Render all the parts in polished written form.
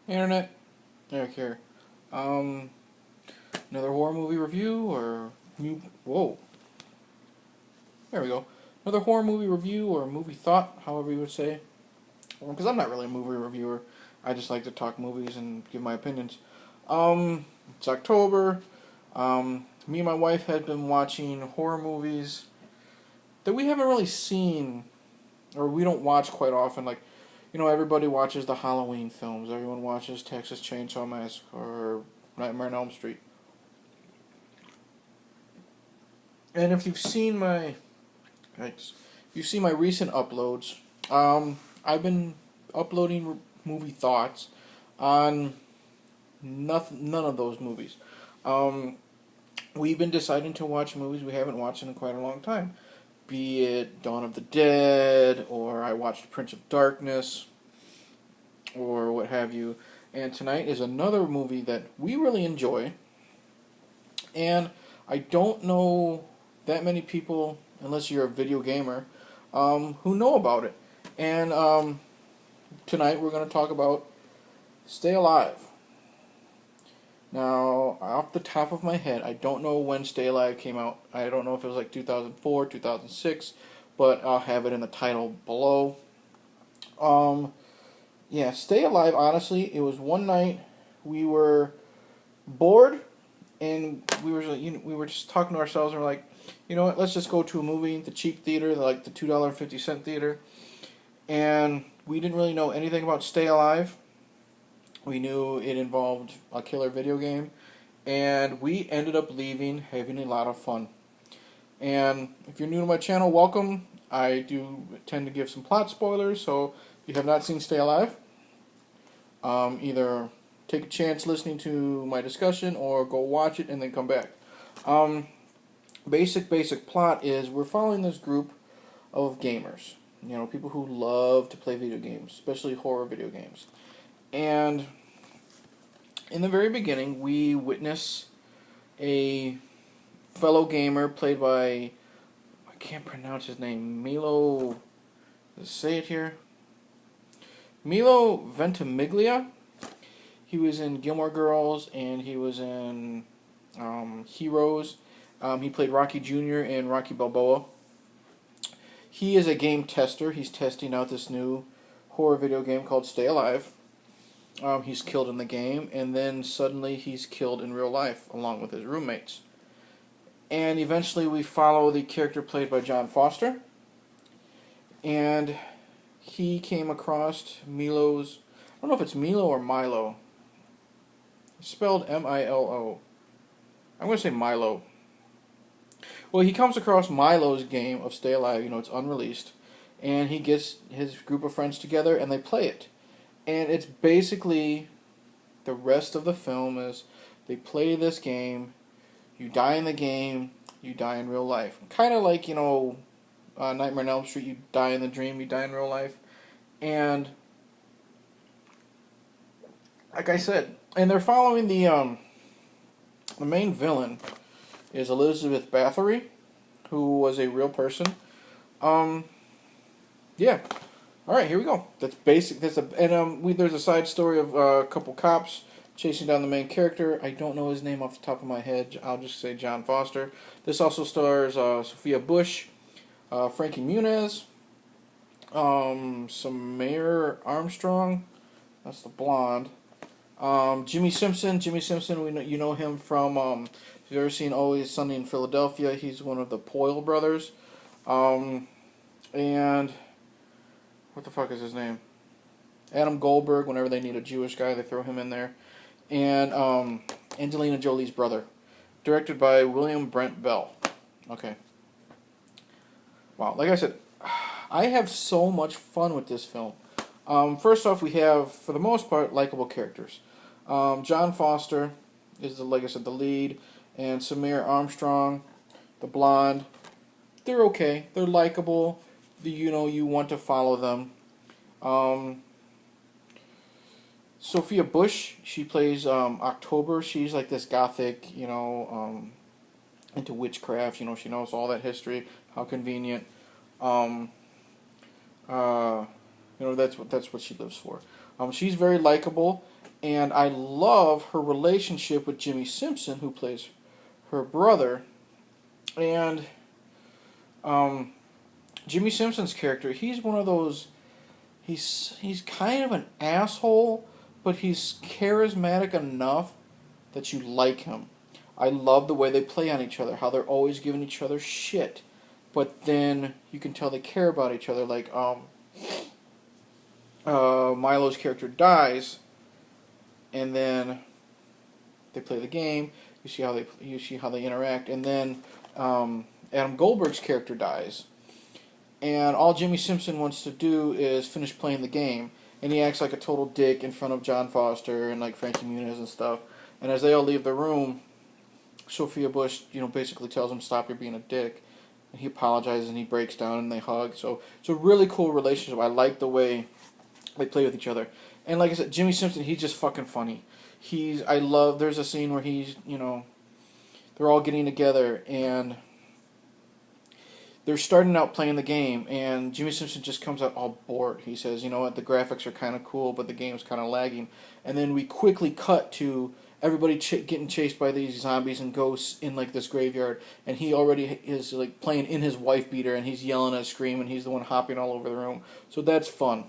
Internet, Eric here. Um, Another horror movie review or new? Whoa, there we go. Another horror movie review or movie thought, however you would say. Because I'm not really a movie reviewer. I just like to talk movies and give my opinions. It's October. Me and my wife had been watching horror movies that we haven't really seen, or we don't watch quite often. Like, everybody watches the Halloween films. Everyone watches Texas Chainsaw Massacre or Nightmare on Elm Street. And if you've seen my, thanks, if you've seen my recent uploads, I've been uploading movie thoughts on none of those movies. Um, we've been deciding to watch movies we haven't watched in quite a long time, be it Dawn of the Dead, or I watched Prince of Darkness, or what have you. And tonight is another movie that we really enjoy, and I don't know that many people, unless you're a video gamer, who know about it. And tonight we're going to talk about Stay Alive. Now, off the top of my head, I don't know when Stay Alive came out. I don't know if it was like 2004, 2006, but I'll have it in the title below. Yeah, Stay Alive, honestly, it was one night we were bored and we were just talking to ourselves and we're like, you know what, let's just go to a movie, the cheap theater, like the $2.50 theater. And we didn't really know anything about Stay Alive. We knew it involved a killer video game, and we ended up leaving having a lot of fun. And if you're new to my channel, welcome. I do tend to give some plot spoilers, so if you have not seen Stay Alive, either take a chance listening to my discussion or go watch it and then come back. Basic plot is we're following this group of gamers. People who love to play video games, especially horror video games. And in the very beginning, we witness a fellow gamer played by, I can't pronounce his name, Milo, let's say it here, Milo Ventimiglia. He was in Gilmore Girls, and he was in Heroes. He played Rocky Jr. in Rocky Balboa. He is a game tester. He's testing out this new horror video game called Stay Alive. He's killed in the game, and then suddenly he's killed in real life, along with his roommates. And eventually we follow the character played by John Foster, and he came across Milo's, I don't know if it's Milo or Milo. It's spelled M-I-L-O. I'm going to say Milo. Well, he comes across Milo's game of Stay Alive, it's unreleased, and he gets his group of friends together and they play it. And it's basically, the rest of the film is they play this game, you die in the game, you die in real life. Kind of like, Nightmare on Elm Street, you die in the dream, you die in real life. And, like I said, and they're following the main villain is Elizabeth Bathory, who was a real person. Yeah. All right, here we go. That's basic. There's a side story of a couple cops chasing down the main character. I don't know his name off the top of my head. I'll just say John Foster. This also stars Sophia Bush, Frankie Muniz, Samir Armstrong. That's the blonde. Jimmy Simpson. Jimmy Simpson. You know him from. If you've ever seen Always Sunny in Philadelphia, he's one of the Poyle brothers. And what the fuck is his name? Adam Goldberg. Whenever they need a Jewish guy, they throw him in there. And Angelina Jolie's brother. Directed by William Brent Bell. Okay. Wow. Like I said, I have so much fun with this film. First off, we have, for the most part, likable characters. John Foster is, like I said, the lead. And Samir Armstrong, the blonde. They're okay. They're likable. You want to follow them. Sophia Bush, she plays October. She's like this gothic, into witchcraft. She knows all that history. How convenient. That's what she lives for. She's very likable, And I love her relationship with Jimmy Simpson, who plays her brother. And um, Jimmy Simpson's character, he's one of those. He's kind of an asshole, but he's charismatic enough that you like him. I love the way they play on each other, how they're always giving each other shit, but then you can tell they care about each other. Like Milo's character dies, and then they play the game. You see how they interact, and then Adam Goldberg's character dies, and all Jimmy Simpson wants to do is finish playing the game, and he acts like a total dick in front of John Foster and like Frankie Muniz and stuff. And as they all leave the room, Sophia Bush, basically tells him, "Stop, you're being a dick." And he apologizes and he breaks down and they hug. So it's a really cool relationship. I like the way they play with each other. And like I said, Jimmy Simpson, he's just fucking funny. There's a scene where they're all getting together and they're starting out playing the game, and Jimmy Simpson just comes out all bored. He says, "You know what, the graphics are kind of cool, but the game's kind of lagging." And then we quickly cut to everybody getting chased by these zombies and ghosts in like this graveyard, and he already is like playing in his wife beater, and he's yelling and screaming. He's the one hopping all over the room, so that's fun.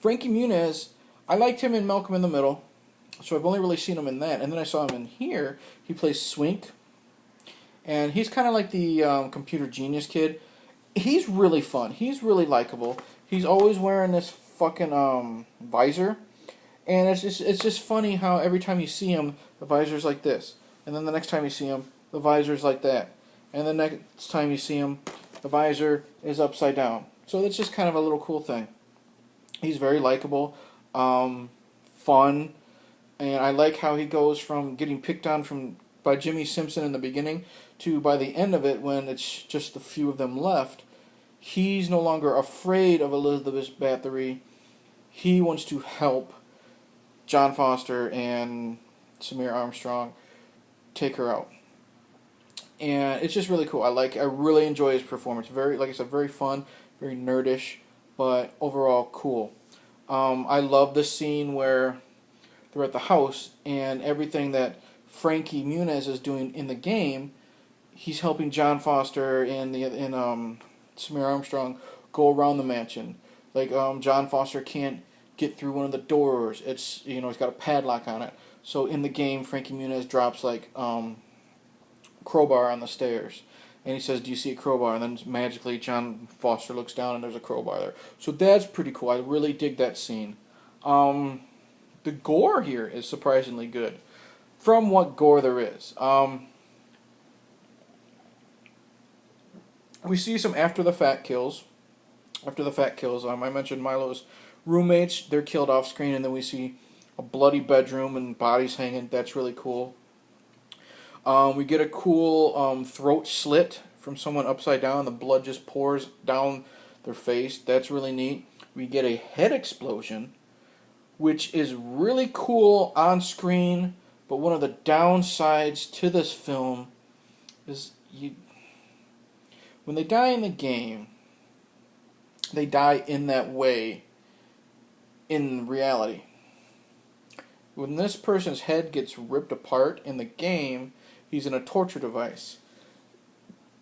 Frankie Muniz, I liked him in Malcolm in the Middle, so I've only really seen him in that, and then I saw him in here. He plays Swink. And he's kind of like the computer genius kid. He's really fun. He's really likable. He's always wearing this fucking visor. And it's just funny how every time you see him, the visor's like this. And then the next time you see him, the visor's like that. And the next time you see him, the visor is upside down. So that's just kind of a little cool thing. He's very likable, fun. And I like how he goes from getting picked on by Jimmy Simpson in the beginning to by the end of it, when it's just a few of them left, he's no longer afraid of Elizabeth Bathory. He wants to help John Foster and Samir Armstrong take her out. And it's just really cool. I really enjoy his performance. Very, like I said, very fun, very nerdish, but overall cool. I love the scene where they're at the house and everything that Frankie Muniz is doing in the game, he's helping John Foster and Samir Armstrong go around the mansion. Like John Foster can't get through one of the doors. It's it's got a padlock on it. So in the game, Frankie Muniz drops like crowbar on the stairs, and he says, "Do you see a crowbar?" And then magically John Foster looks down and there's a crowbar there. So that's pretty cool. I really dig that scene. The gore here is surprisingly good. From what gore there is. We see some after the fact kills. I mentioned Milo's roommates. They're killed off screen, and then we see a bloody bedroom and bodies hanging. That's really cool. We get a cool throat slit from someone upside down. The blood just pours down their face. That's really neat. We get a head explosion, which is really cool on screen. But one of the downsides to this film is when they die in the game, they die in that way in reality. When this person's head gets ripped apart in the game, he's in a torture device.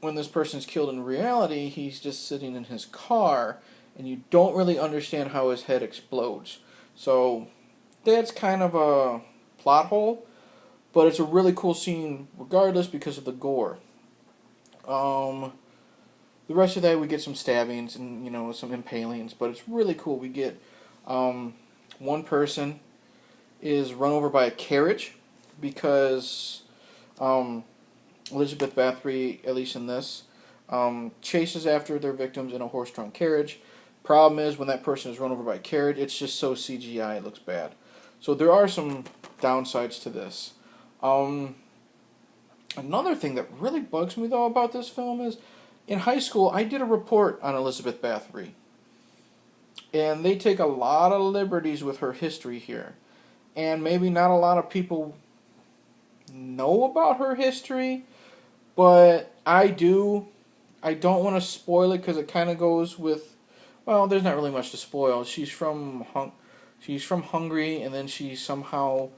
When this person's killed in reality, he's just sitting in his car, and you don't really understand how his head explodes. So that's kind of a plot hole. But it's a really cool scene regardless because of the gore. The rest of that, we get some stabbings and, some impalings. But it's really cool. We get one person is run over by a carriage because Elizabeth Bathory, at least in this, chases after their victims in a horse-drawn carriage. Problem is, when that person is run over by a carriage, it's just so CGI, it looks bad. So there are some downsides to this. Another thing that really bugs me, though, about this film is, in high school, I did a report on Elizabeth Bathory. And they take a lot of liberties with her history here. And maybe not a lot of people know about her history, but I do. I don't want to spoil it because it kind of goes with, well, there's not really much to spoil. She's from She's from Hungary, and then she somehow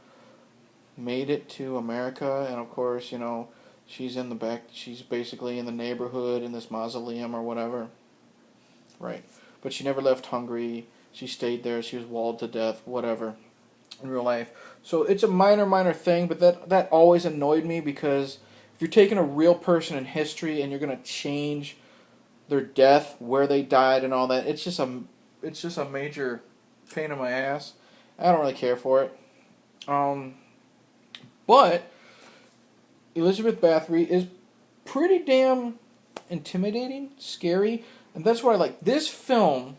made it to America, and of course, you know, she's in the back. She's basically in the neighborhood in this mausoleum or whatever, right? But she never left Hungary. She stayed there. She was walled to death, whatever, in real life. So it's a minor thing, but that always annoyed me because if you're taking a real person in history and you're gonna change their death, where they died, and all that, it's just a major pain in my ass. I don't really care for it. But Elizabeth Bathory is pretty damn intimidating, scary, and that's what I like. This film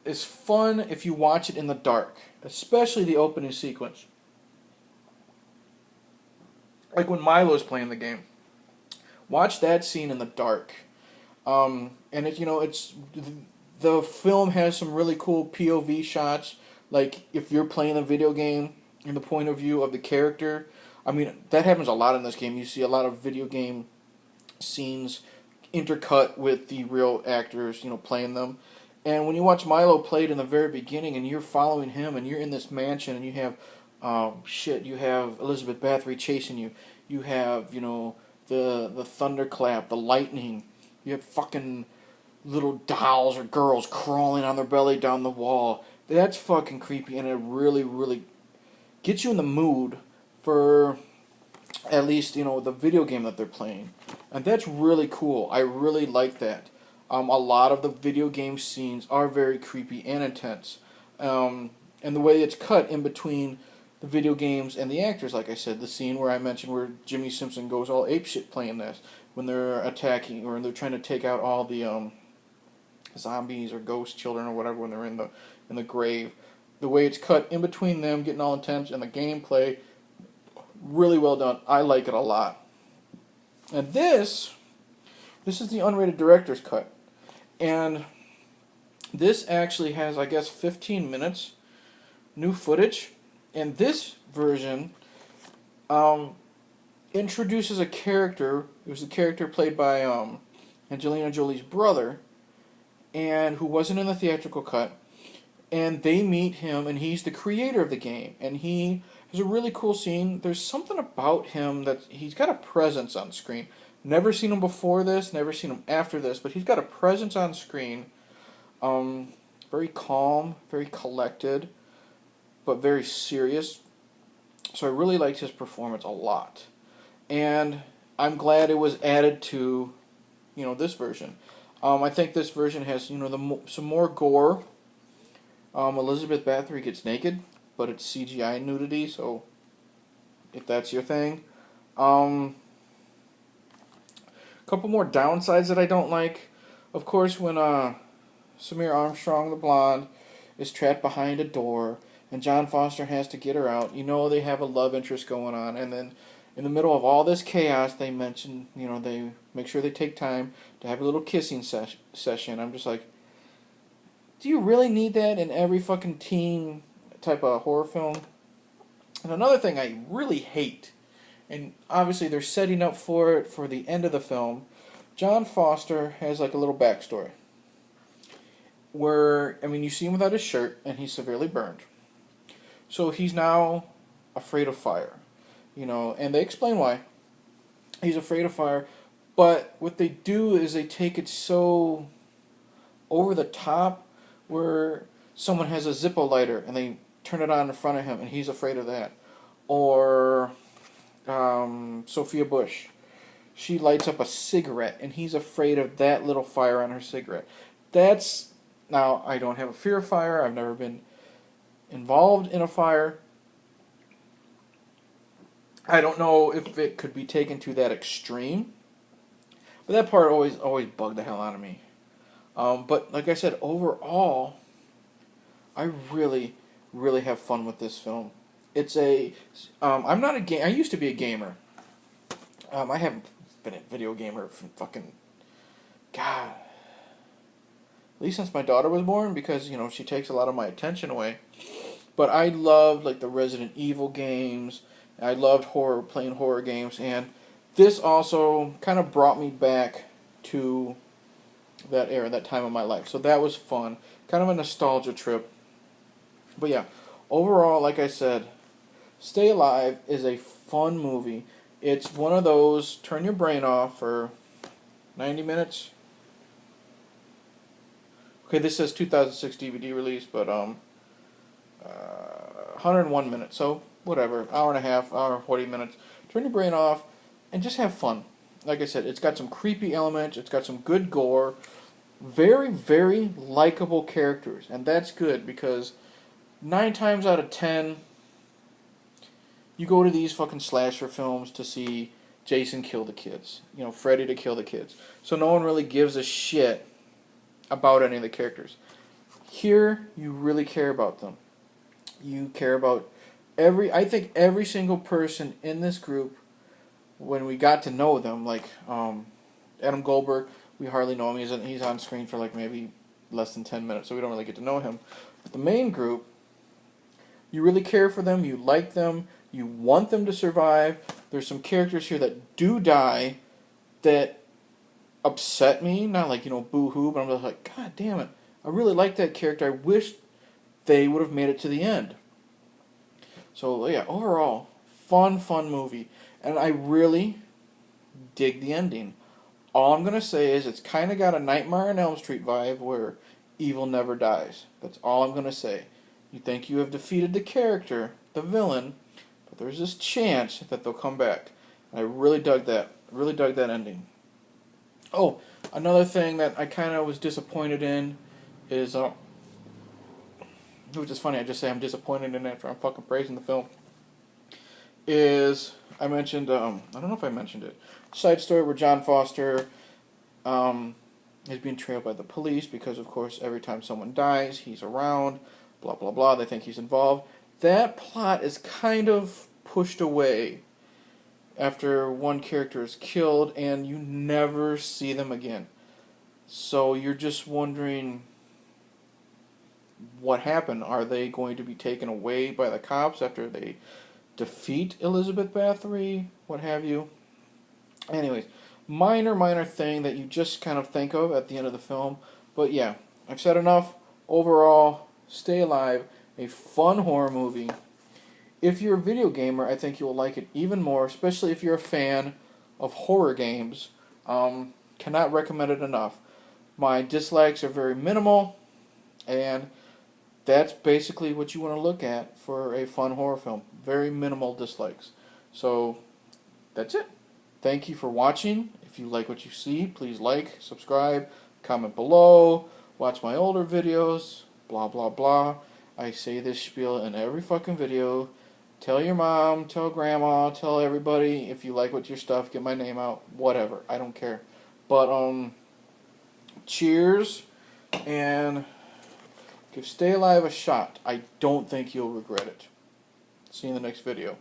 is fun if you watch it in the dark, especially the opening sequence. Like when Milo's playing the game. Watch that scene in the dark. And the film has some really cool POV shots. Like if you're playing the video game in the point of view of the character, I mean that happens a lot in this game. You see a lot of video game scenes intercut with the real actors, playing them. And when you watch Milo played in the very beginning, and you're following him, and you're in this mansion, and you have, you have Elizabeth Bathory chasing you. You have, the thunderclap, the lightning. You have fucking little dolls or girls crawling on their belly down the wall. That's fucking creepy, and it really, really gets you in the mood for at least, the video game that they're playing. And that's really cool. I really like that. A lot of the video game scenes are very creepy and intense. And the way it's cut in between the video games and the actors, like I said, the scene where I mentioned where Jimmy Simpson goes all apeshit playing this, when they're attacking, or they're trying to take out all the zombies or ghost children or whatever when they're in the grave. The way it's cut in between them, getting all intense, and the gameplay, really well done. I like it a lot. And this is the unrated director's cut. And this actually has, I guess, 15 minutes new footage. And this version introduces a character. It was a character played by Angelina Jolie's brother, and who wasn't in the theatrical cut. And they meet him, and he's the creator of the game. And he has a really cool scene. There's something about him that he's got a presence on screen. Never seen him before this, never seen him after this, but he's got a presence on screen. Very calm, very collected, but very serious. So I really liked his performance a lot. And I'm glad it was added to, this version. I think this version has, some more gore. Elizabeth Bathory gets naked, but it's CGI nudity, so if that's your thing. Couple more downsides that I don't like. Of course, when Samir Armstrong, the blonde, is trapped behind a door, and John Foster has to get her out, they have a love interest going on, and then in the middle of all this chaos, they mention, they make sure they take time to have a little kissing session. I'm just like, do you really need that in every fucking teen type of horror film? And another thing I really hate, and obviously they're setting up for it for the end of the film, John Foster has like a little backstory. Where, you see him without his shirt, and he's severely burned. So he's now afraid of fire. And they explain why. He's afraid of fire, but what they do is they take it so over the top, where someone has a Zippo lighter and they turn it on in front of him, and he's afraid of that. Or Sophia Bush, she lights up a cigarette, and he's afraid of that little fire on her cigarette. Now, I don't have a fear of fire. I've never been involved in a fire. I don't know if it could be taken to that extreme, but that part always bugged the hell out of me. But like I said, overall, I really, really have fun with this film. It's I'm not a game. I used to be a gamer. I haven't been a video gamer for fucking, God, at least since my daughter was born, because she takes a lot of my attention away. But I loved like the Resident Evil games. I loved playing horror games, and this also kind of brought me back to that era, that time of my life. So that was fun. Kind of a nostalgia trip. But yeah, overall, like I said, Stay Alive is a fun movie. It's one of those turn your brain off for 90 minutes. Okay, this says 2006 DVD release, but 101 minutes. So whatever, hour and a half, hour and 40 minutes. Turn your brain off and just have fun. Like I said, it's got some creepy elements. It's got some good gore. Very, very likable characters, and that's good because 9 times out of 10, you go to these fucking slasher films to see Jason kill the kids, Freddy to kill the kids. So no one really gives a shit about any of the characters. Here, you really care about them. You care about I think every single person in this group, when we got to know them, like Adam Goldberg, we hardly know him. He's on screen for like maybe less than 10 minutes, so we don't really get to know him. But the main group, you really care for them, you like them, you want them to survive. There's some characters here that do die that upset me, not like, boo-hoo, but I'm just like, God damn it, I really like that character. I wish they would have made it to the end. So, yeah, overall, fun movie. And I really dig the ending. All I'm going to say is it's kind of got a Nightmare on Elm Street vibe where evil never dies. That's all I'm going to say. You think you have defeated the character, the villain, but there's this chance that they'll come back. And I really dug that. Really dug that ending. Oh, another thing that I kind of was disappointed in is, which is funny, I just say I'm disappointed in it after I'm fucking praising the film, is I mentioned, I don't know if I mentioned it, side story where John Foster is being trailed by the police because, of course, every time someone dies, he's around, blah, blah, blah, they think he's involved. That plot is kind of pushed away after one character is killed and you never see them again. So you're just wondering what happened. Are they going to be taken away by the cops after they defeat Elizabeth Bathory? What have you? Anyways, minor thing that you just kind of think of at the end of the film. But yeah, I've said enough. Overall, Stay Alive, a fun horror movie. If you're a video gamer, I think you'll like it even more, especially if you're a fan of horror games. Cannot recommend it enough. My dislikes are very minimal, and that's basically what you want to look at for a fun horror film. Very minimal dislikes. So, that's it. Thank you for watching. If you like what you see, please like, subscribe, comment below, watch my older videos, blah, blah, blah. I say this spiel in every fucking video. Tell your mom, tell grandma, tell everybody. If you like what your stuff, get my name out. Whatever. I don't care. But, cheers, and give Stay Alive a shot. I don't think you'll regret it. See you in the next video.